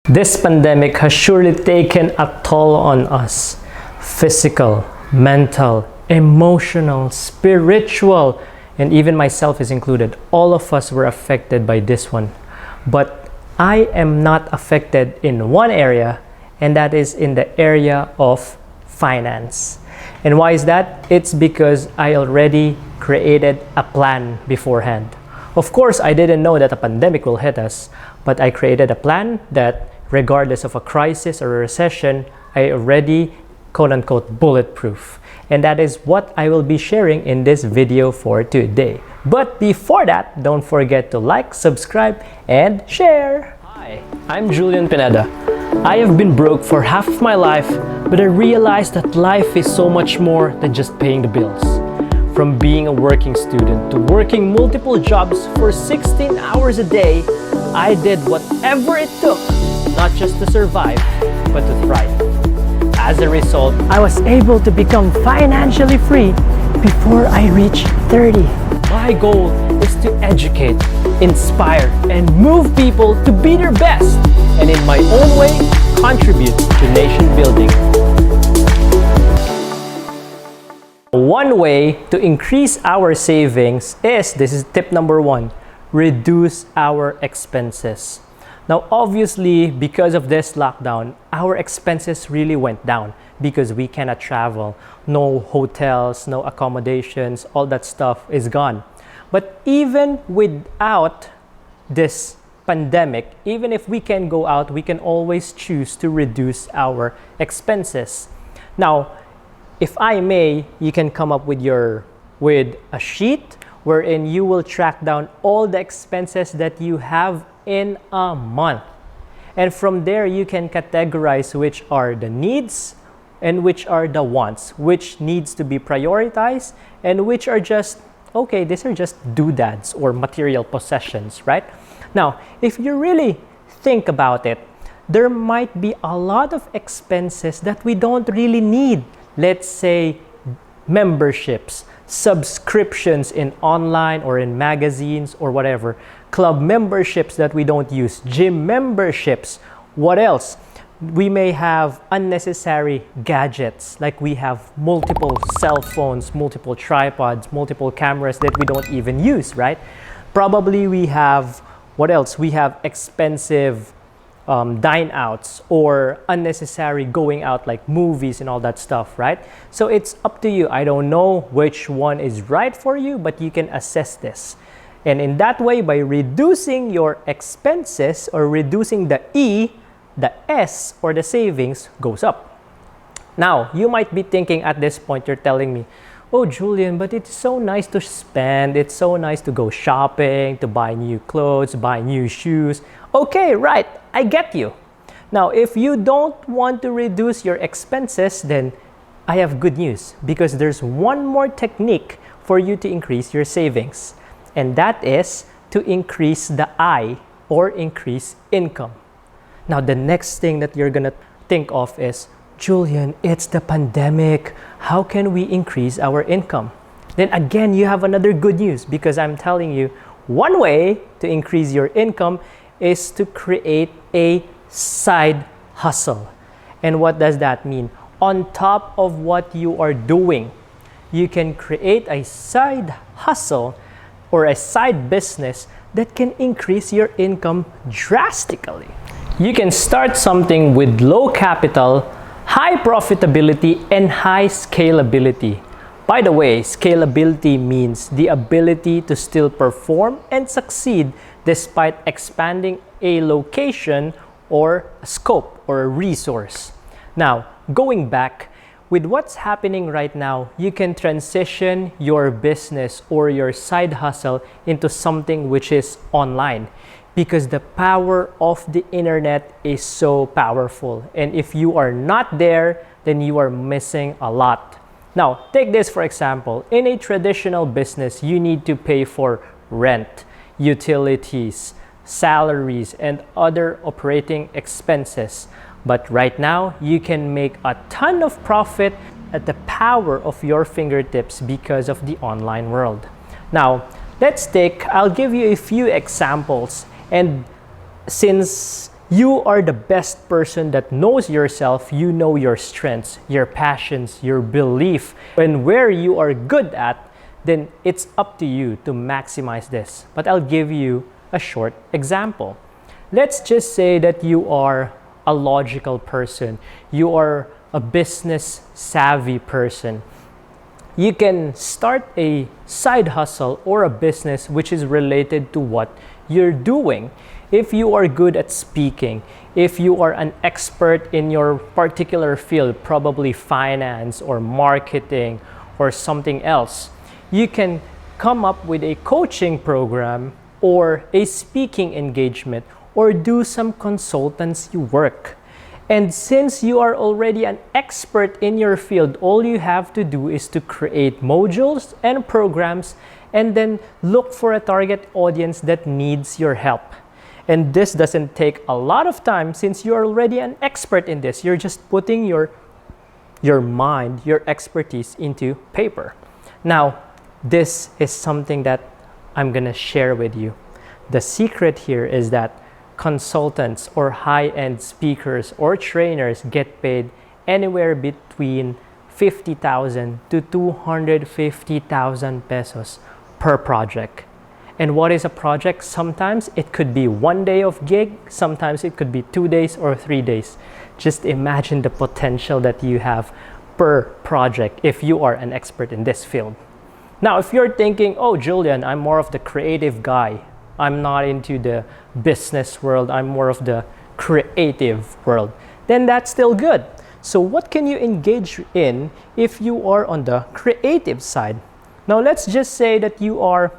This pandemic has surely taken a toll on us. Physical, mental, emotional, spiritual, and even myself is included. All of us were affected by this one. But I am not affected in one area, and that is in the area of finance. And why is that? It's because I already created a plan beforehand. Of course, I didn't know that a pandemic will hit us, but I created a plan that regardless of a crisis or a recession, I already quote-unquote bulletproof. And that is what I will be sharing in this video for today. But before that, don't forget to like, subscribe, and share. Hi, I'm Julian Pineda. I have been broke for half of my life, but I realized that life is so much more than just paying the bills. From being a working student to working multiple jobs for 16 hours a day, I did whatever it took, not just to survive, but to thrive. As a result, I was able to become financially free before I reached 30. My goal is to educate, inspire, and move people to be their best, and in my own way, contribute to nation building. One way to increase our savings is, this is tip number one, reduce our expenses. Now, obviously, because of this lockdown, our expenses really went down because we cannot travel. No hotels, no accommodations, all that stuff is gone. But even without this pandemic, even if we can go out, we can always choose to reduce our expenses. Now, if I may, you can come up with a sheet wherein you will track down all the expenses that you have in a month. And from there, you can categorize which are the needs and which are the wants, which needs to be prioritized and which are just, okay, these are just doodads or material possessions, right? Now, if you really think about it, there might be a lot of expenses that we don't really need. Let's say memberships, subscriptions in online or in magazines or whatever, club memberships that we don't use, gym memberships. What else? We may have unnecessary gadgets, like we have multiple cell phones, multiple tripods, multiple cameras that we don't even use, right? Probably we have, what else? We have expensive dine outs or unnecessary going out like movies and all that stuff, right? So it's up to you. I don't know which one is right for you, but you can assess this. And in that way, by reducing your expenses or reducing the E, the S or the savings goes up. Now, you might be thinking at this point, you're telling me, oh, Julian, but it's so nice to spend. It's so nice to go shopping, to buy new clothes, buy new shoes. Okay, right, I get you. Now, if you don't want to reduce your expenses, then I have good news because there's one more technique for you to increase your savings. And that is to increase the I or increase income. Now, the next thing that you're gonna think of is, Julian, it's the pandemic. How can we increase our income? Then again, you have another good news because I'm telling you, one way to increase your income is to create a side hustle. And what does that mean? On top of what you are doing, you can create a side hustle or a side business that can increase your income drastically. You can start something with low capital, high profitability, and high scalability. By the way, scalability means the ability to still perform and succeed despite expanding a location or a scope or a resource. Now, going back, with what's happening right now, you can transition your business or your side hustle into something which is online because the power of the internet is so powerful. And if you are not there, then you are missing a lot. Now, take this for example. In a traditional business, you need to pay for rent, utilities, salaries, and other operating expenses. But right now, you can make a ton of profit at the power of your fingertips because of the online world. Now, I'll give you a few examples. And since You are the best person that knows yourself. You know your strengths, your passions, your belief, and where you are good at. Then it's up to you to maximize this. But I'll give you a short example. Let's just say that you are a logical person. You are a business savvy person. You can start a side hustle or a business which is related to what you're doing. If you are good at speaking, if you are an expert in your particular field, probably finance or marketing or something else, you can come up with a coaching program or a speaking engagement or do some consultancy work. And since you are already an expert in your field, all you have to do is to create modules and programs and then look for a target audience that needs your help. And this doesn't take a lot of time since you're already an expert in this. You're just putting your mind, your expertise into paper. Now, this is something that I'm gonna share with you. The secret here is that consultants or high-end speakers or trainers get paid anywhere between 50,000 to 250,000 pesos per project. And what is a project? Sometimes it could be 1 day of gig, sometimes it could be 2 days or 3 days. Just imagine the potential that you have per project if you are an expert in this field. Now, if you're thinking, oh, Julian, I'm more of the creative guy. I'm not into the business world. I'm more of the creative world. Then that's still good. So what can you engage in if you are on the creative side? Now, let's just say that you are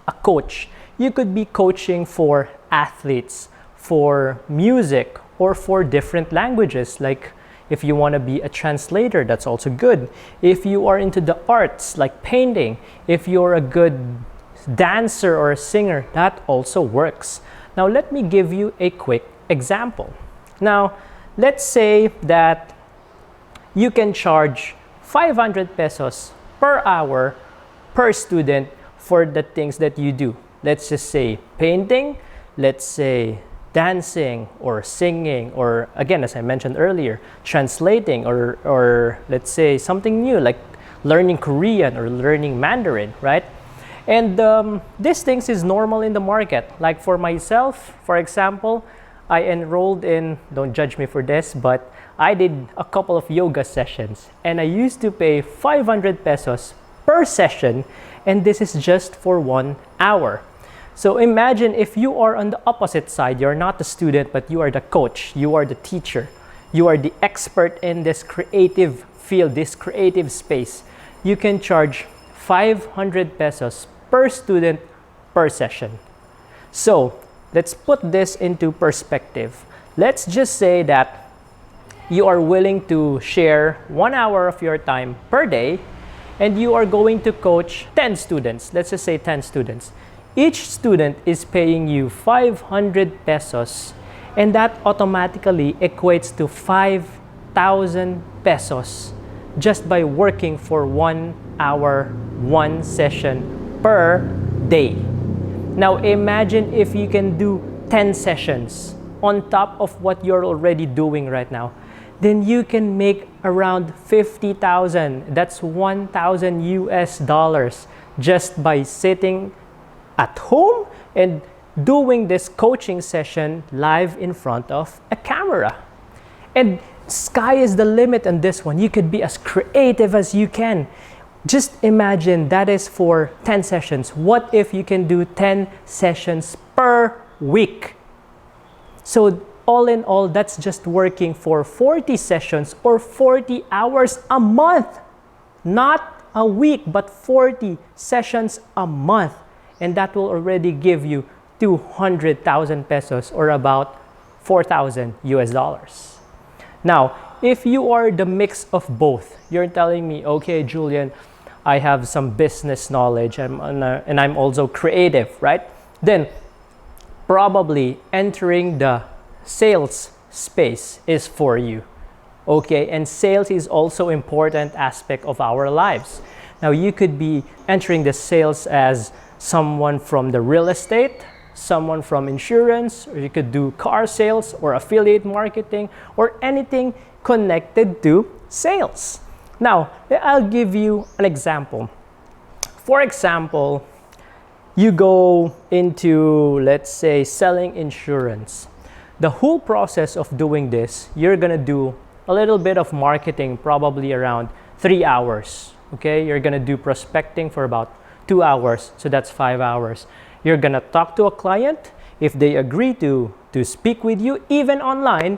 a coach. You could be coaching for athletes, for music, or for different languages. Like if you want to be a translator, that's also good. If you are into the arts, like painting, if you're a good dancer or a singer, that also works. Now, let me give you a quick example. Now, let's say that you can charge 500 pesos per hour per student for the things that you do. Let's just say painting, let's say dancing or singing, or again, as I mentioned earlier, translating, or let's say something new like learning Korean or learning Mandarin, right? And these things is normal in the market. Like for myself, for example, I enrolled in, don't judge me for this, but I did a couple of yoga sessions and I used to pay 500 pesos per session, and this is just for 1 hour. So imagine if you are on the opposite side, you're not the student, but you are the coach, you are the teacher, you are the expert in this creative field, this creative space. You can charge 500 pesos per student per session. So let's put this into perspective. Let's just say that you are willing to share 1 hour of your time per day and you are going to coach 10 students. Let's just say 10 students. Each student is paying you 500 pesos, and that automatically equates to 5,000 pesos just by working for 1 hour, 1 session per day. Now imagine if you can do 10 sessions on top of what you're already doing right now. Then you can make around 50,000. That's 1,000 US dollars just by sitting at home and doing this coaching session live in front of a camera. And sky is the limit on this one. You could be as creative as you can. Just imagine that is for 10 sessions. What if you can do 10 sessions per week? So all in all, that's just working for 40 sessions or 40 hours a month. Not a week, but 40 sessions a month. And that will already give you 200,000 pesos or about 4,000 US dollars. Now, if you are the mix of both, you're telling me, okay, Julian, I have some business knowledge and I'm also creative, right? Then probably entering the sales space is for you. Okay, and sales is also important aspect of our lives. Now you could be entering the sales as someone from the real estate, someone from insurance, or you could do car sales or affiliate marketing or anything connected to sales. Now, I'll give you an example. For example, you go into, let's say, selling insurance. The whole process of doing this, you're gonna do a little bit of marketing, probably around 3 hours. Okay, you're gonna do prospecting for about 2 hours, so that's 5 hours. You're gonna talk to a client. If they agree to speak with you, even online,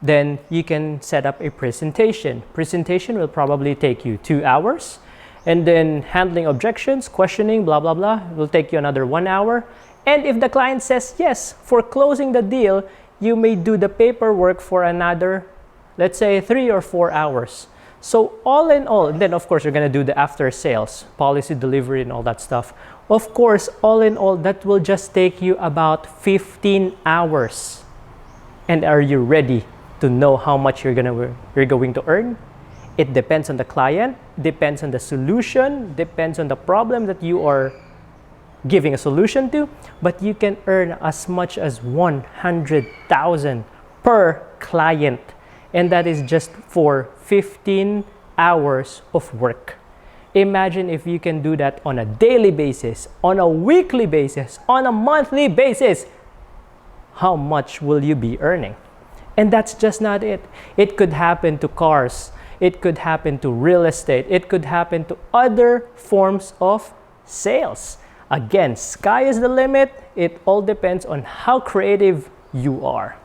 then you can set up a presentation. Presentation will probably take you 2 hours. And then handling objections, questioning, blah, blah, blah, will take you another 1 hour. And if the client says yes, for closing the deal, you may do the paperwork for another, let's say, 3 or 4 hours. So all in all, and then of course, you're gonna do the after sales, policy delivery and all that stuff. Of course, all in all, that will just take you about 15 hours. And are you ready to know how much you're going to earn? It depends on the client, depends on the solution, depends on the problem that you are giving a solution to, but you can earn as much as 100,000 per client. And that is just for 15 hours of work. Imagine if you can do that on a daily basis, on a weekly basis, on a monthly basis. How much will you be earning? And that's just not it. It could happen to cars. It could happen to real estate. It could happen to other forms of sales. Again, sky is the limit. It all depends on how creative you are.